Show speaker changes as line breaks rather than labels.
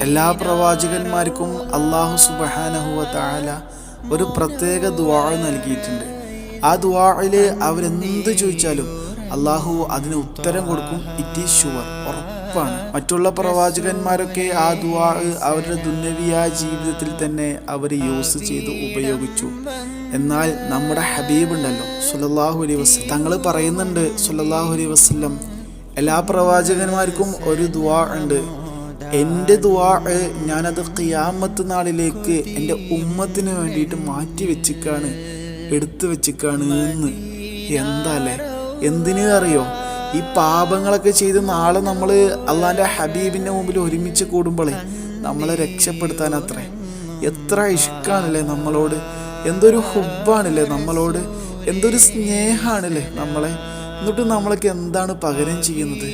എല്ലാ പ്രവാചകന്മാർക്കും അല്ലാഹു സുബ്ഹാനഹു വ തആല ഒരു പ്രത്യേക ദുആ നൽകിയിട്ടുണ്ട്. ആ ദുആയിൽ അവരെന്ത് ചോദിച്ചാലും അല്ലാഹു അതിന് ഉത്തരം കൊടുക്കും. ഇറ്റ് ഈസ് ഷുവർ, ഉറപ്പാണ്. മറ്റുള്ള പ്രവാചകന്മാരൊക്കെ ആ ദുആ അവരുടെ ദുന്യവിയായ ജീവിതത്തിൽ തന്നെ അവർ യൂസ് ചെയ്ത് ഉപയോഗിച്ചു. എന്നാൽ നമ്മുടെ ഹബീബ് ഉണ്ടല്ലോ സ്വല്ലല്ലാഹു അലൈഹി വസല്ലം, തങ്ങൾ പറയുന്നുണ്ട് സ്വല്ലല്ലാഹു അലൈഹി വസല്ലം, എല്ലാ പ്രവാചകന്മാർക്കും ഒരു ദുആ ഉണ്ട്. എൻ്റെ ദുആ ഞാനത് ഖിയാമത്ത് നാളിലേക്ക് എൻ്റെ ഉമ്മത്തിന് വേണ്ടിയിട്ട് മാറ്റി വെച്ചിക്കാണ്, എടുത്തു വെച്ചിക്കാണ് എന്ന്. എന്താല്ലേ, എന്തിനു അറിയോ? ഈ പാപങ്ങളൊക്കെ ചെയ്ത് നാളെ നമ്മൾ അള്ളാൻ്റെ ഹബീബിൻ്റെ മുമ്പിൽ ഒരുമിച്ച് കൂടുമ്പോഴേ നമ്മളെ രക്ഷപ്പെടുത്താൻ അത്രേ. എത്ര ഇഷ്കാണല്ലേ നമ്മളോട്, എന്തൊരു ഹുബ്ബാണല്ലേ നമ്മളോട്, എന്തൊരു സ്നേഹമാണല്ലേ നമ്മളെ. എന്നിട്ട് നമ്മളൊക്കെ എന്താണ് പകരം ചെയ്യുന്നത്?